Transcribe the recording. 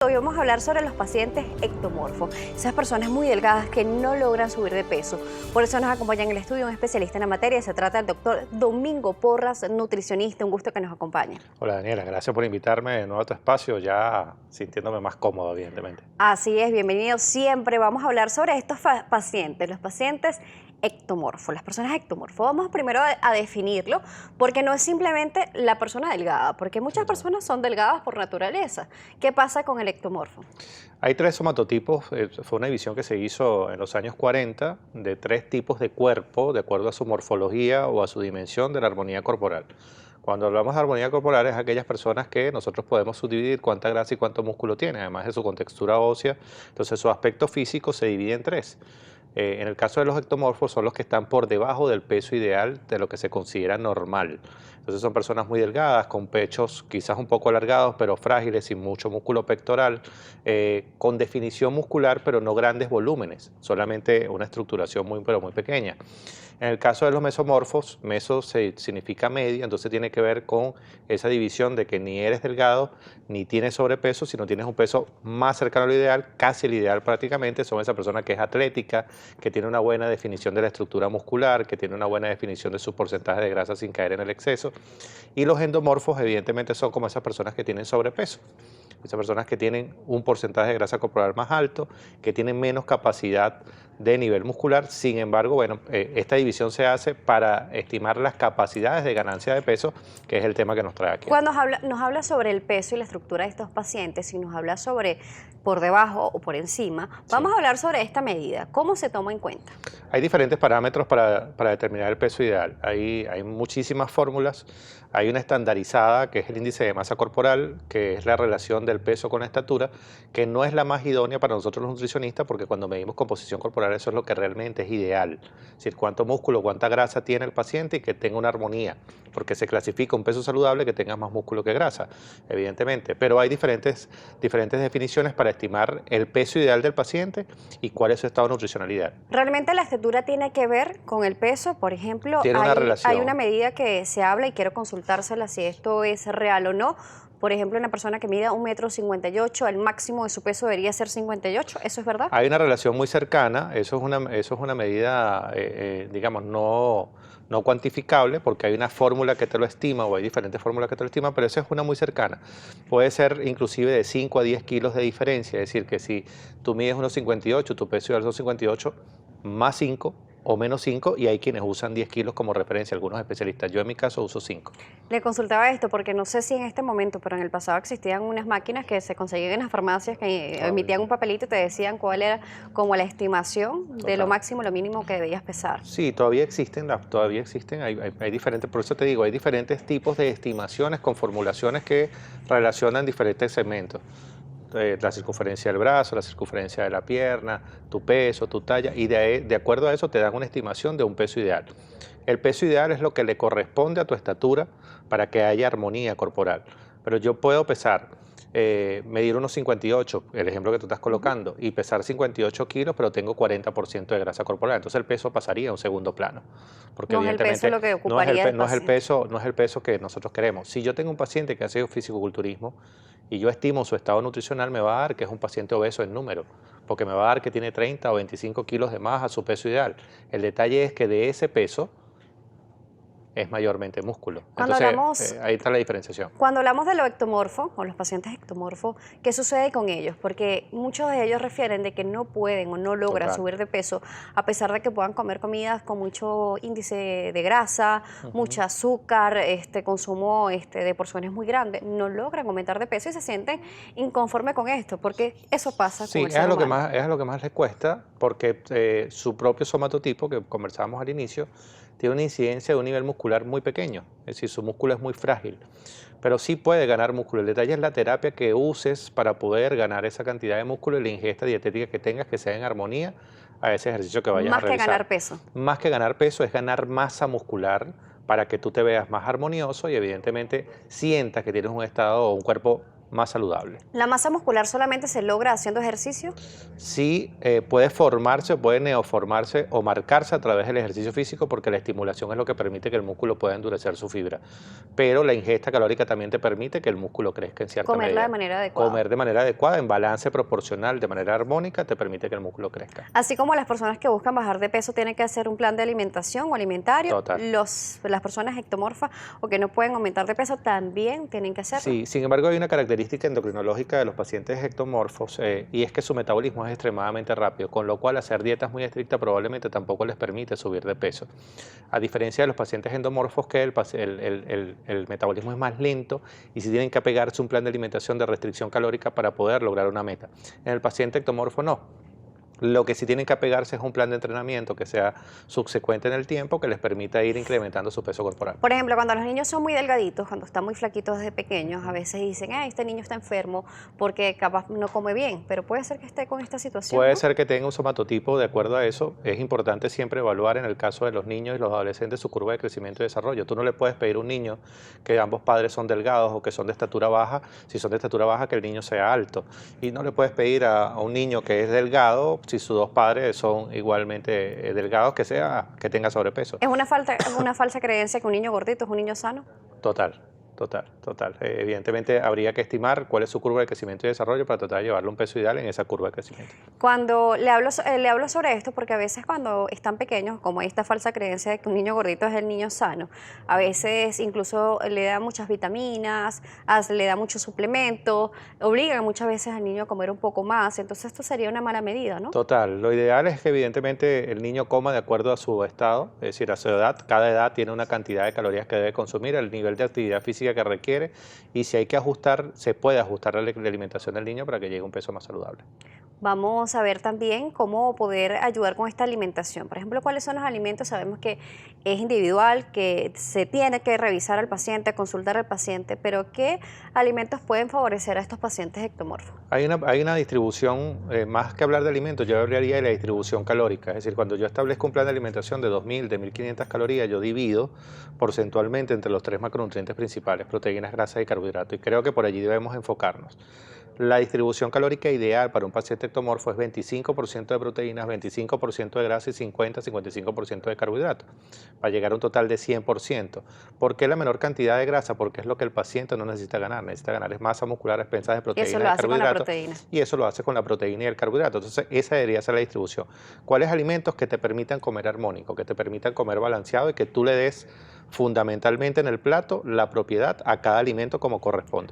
Hoy vamos a hablar sobre los pacientes ectomorfos, esas personas muy delgadas que no logran subir de peso. Por eso nos acompaña en el estudio un especialista en la materia. Se trata del doctor Domingo Porras, nutricionista. Un gusto que nos acompañe. Hola Daniela, gracias por invitarme de nuevo a tu espacio, ya sintiéndome más cómodo, evidentemente. Así es, bienvenido siempre. Vamos a hablar sobre estos pacientes, los pacientes ectomorfos, las personas ectomorfos. Vamos primero a definirlo, porque no es simplemente la persona delgada, porque muchas personas son delgadas por naturaleza. ¿Qué pasa con el ectomorfo? Hay tres somatotipos, fue una división que se hizo en los años 40 de tres tipos de cuerpo, de acuerdo a su morfología o a su dimensión de la armonía corporal. Cuando hablamos de armonía corporal es aquellas personas que nosotros podemos subdividir cuánta grasa y cuánto músculo tiene, además de su contextura ósea, entonces su aspecto físico se divide en tres. En el caso de los ectomorfos son los que están por debajo del peso ideal de lo que se considera normal. Entonces son personas muy delgadas, con pechos quizás un poco alargados, pero frágiles, sin mucho músculo pectoral, con definición muscular, pero no grandes volúmenes, solamente una estructuración pero muy pequeña. En el caso de los mesomorfos, significa medio, entonces tiene que ver con esa división de que ni eres delgado ni tienes sobrepeso, sino tienes un peso más cercano al ideal, casi el ideal prácticamente. Son esa persona que es atlética, que tiene una buena definición de la estructura muscular, que tiene una buena definición de su porcentaje de grasa sin caer en el exceso. Y los endomorfos evidentemente son como esas personas que tienen sobrepeso. Esas personas que tienen un porcentaje de grasa corporal más alto, que tienen menos capacidad de nivel muscular. Sin embargo, bueno, esta división se hace para estimar las capacidades de ganancia de peso, que es el tema que nos trae aquí. Cuando nos habla sobre el peso y la estructura de estos pacientes, y nos habla sobre por debajo o por encima, vamos a hablar sobre esta medida. ¿Cómo se toma en cuenta? Hay diferentes parámetros para determinar el peso ideal. Hay muchísimas fórmulas. Hay una estandarizada, que es el índice de masa corporal, que es la relación del peso con la estatura, que no es la más idónea para nosotros los nutricionistas, porque cuando medimos composición corporal eso es lo que realmente es ideal. Es decir, cuánto músculo, cuánta grasa tiene el paciente y que tenga una armonía, porque se clasifica un peso saludable que tenga más músculo que grasa, evidentemente. Pero hay diferentes definiciones para estimar el peso ideal del paciente y cuál es su estado de nutricionalidad. ¿Realmente la estatura tiene que ver con el peso? Por ejemplo, Tiene una relación. hay una medida que se habla y quiero consultársela si esto es real o no. Por ejemplo, una persona que mida 1,58 m, el máximo de su peso debería ser 58, ¿eso es verdad? Hay una relación muy cercana, eso es una medida, digamos, no cuantificable, porque hay una fórmula que te lo estima, o hay diferentes fórmulas que te lo estiman, pero esa es una muy cercana. Puede ser inclusive de 5 a 10 kilos de diferencia, es decir, que si tú mides 1,58, tu peso ideal es 1,58, más 5 o menos 5, y hay quienes usan 10 kilos como referencia, algunos especialistas. Yo en mi caso uso 5. Le consultaba esto porque no sé si en este momento, pero en el pasado existían unas máquinas que se conseguían en las farmacias que emitían un papelito y te decían cuál era como la estimación de lo máximo, lo mínimo que debías pesar. Sí, todavía existen, hay diferentes, por eso te digo, hay diferentes tipos de estimaciones con formulaciones que relacionan diferentes segmentos. La circunferencia del brazo, la circunferencia de la pierna, tu peso, tu talla, y de acuerdo a eso te dan una estimación de un peso ideal. El peso ideal es lo que le corresponde a tu estatura para que haya armonía corporal. Pero yo puedo medir unos 58, el ejemplo que tú estás colocando, y pesar 58 kilos, pero tengo 40% de grasa corporal. Entonces el peso pasaría a un segundo plano. Porque No es el peso lo que ocuparía no es el peso que nosotros queremos. Si yo tengo un paciente que hace fisicoculturismo y yo estimo su estado nutricional, me va a dar que es un paciente obeso en número, porque me va a dar que tiene 30 o 25 kilos de más a su peso ideal. El detalle es que de ese peso es mayormente músculo. Entonces, ahí está la diferenciación. Cuando hablamos de los ectomorfos, o los pacientes ectomorfos, ¿qué sucede con ellos? Porque muchos de ellos refieren de que no pueden o no logran subir de peso, a pesar de que puedan comer comidas con mucho índice de grasa, mucho azúcar, consumo de porciones muy grandes, no logran aumentar de peso y se sienten inconformes con esto, porque eso pasa con el ser humano. Es lo que más les cuesta, porque su propio somatotipo, que conversábamos al inicio, tiene una incidencia de un nivel muscular muy pequeño, es decir, su músculo es muy frágil, pero sí puede ganar músculo. El detalle es la terapia que uses para poder ganar esa cantidad de músculo y la ingesta dietética que tengas que sea en armonía a ese ejercicio que vayas a realizar. Más que ganar peso. Más que ganar peso es ganar masa muscular para que tú te veas más armonioso y evidentemente sientas que tienes un estado o un cuerpo más saludable. ¿La masa muscular solamente se logra haciendo ejercicio? Sí, puede formarse, puede neoformarse o marcarse a través del ejercicio físico porque la estimulación es lo que permite que el músculo pueda endurecer su fibra. Pero la ingesta calórica también te permite que el músculo crezca en cierta Comerla de medida. manera adecuada. Comer de manera adecuada, en balance proporcional, de manera armónica, te permite que el músculo crezca. Así como las personas que buscan bajar de peso tienen que hacer un plan de alimentación o alimentario, Total. las personas ectomorfas o que no pueden aumentar de peso también tienen que hacerlo. Sí, sin embargo hay una característica endocrinológica de los pacientes ectomorfos y es que su metabolismo es extremadamente rápido, con lo cual hacer dietas muy estrictas probablemente tampoco les permite subir de peso. A diferencia de los pacientes endomorfos que el metabolismo es más lento y si tienen que apegarse a un plan de alimentación de restricción calórica para poder lograr una meta. En el paciente ectomorfo no. Lo que sí tienen que apegarse es un plan de entrenamiento que sea subsecuente en el tiempo que les permita ir incrementando su peso corporal. Por ejemplo, cuando los niños son muy delgaditos, cuando están muy flaquitos desde pequeños, a veces dicen, este niño está enfermo porque capaz no come bien, pero puede ser que esté con esta situación, Puede ¿no? ser que tenga un somatotipo de acuerdo a eso. Es importante siempre evaluar en el caso de los niños y los adolescentes su curva de crecimiento y desarrollo. Tú no le puedes pedir a un niño que ambos padres son delgados o que son de estatura baja, si son de estatura baja que el niño sea alto. Y no le puedes pedir a un niño que es delgado si sus dos padres son igualmente delgados que tenga sobrepeso. Es una falsa creencia que un niño gordito es un niño sano. Total. Total. Evidentemente habría que estimar cuál es su curva de crecimiento y desarrollo para tratar de llevarle un peso ideal en esa curva de crecimiento. Cuando le hablo sobre esto, porque a veces cuando están pequeños, como hay esta falsa creencia de que un niño gordito es el niño sano, a veces incluso le da muchas vitaminas, le da muchos suplementos, obligan muchas veces al niño a comer un poco más, entonces esto sería una mala medida, ¿no? Total, lo ideal es que evidentemente el niño coma de acuerdo a su estado, es decir, a su edad. Cada edad tiene una cantidad de calorías que debe consumir, el nivel de actividad física que requiere y si hay que ajustar, se puede ajustar la alimentación del niño para que llegue a un peso más saludable. Vamos a ver también cómo poder ayudar con esta alimentación. Por ejemplo, cuáles son los alimentos. Sabemos que es individual, que se tiene que revisar al paciente, consultar al paciente, pero ¿qué alimentos pueden favorecer a estos pacientes ectomorfos? Hay una distribución, más que hablar de alimentos, yo hablaría de la distribución calórica. Es decir, cuando yo establezco un plan de alimentación de 2.000, de 1.500 calorías, yo divido porcentualmente entre los tres macronutrientes principales, proteínas, grasas y carbohidratos. Y creo que por allí debemos enfocarnos. La distribución calórica ideal para un paciente ectomorfo es 25% de proteínas, 25% de grasa y 50-55% de carbohidratos, para llegar a un total de 100%. ¿Por qué la menor cantidad de grasa? Porque es lo que el paciente no necesita ganar es masa muscular a expensas de proteínas y Eso lo hace con la carbohidratos. proteína. Y eso lo hace con la proteína y el carbohidrato. Entonces, esa debería ser la distribución. ¿Cuáles alimentos que te permitan comer armónico, que te permitan comer balanceado y que tú le des fundamentalmente en el plato la propiedad a cada alimento como corresponde?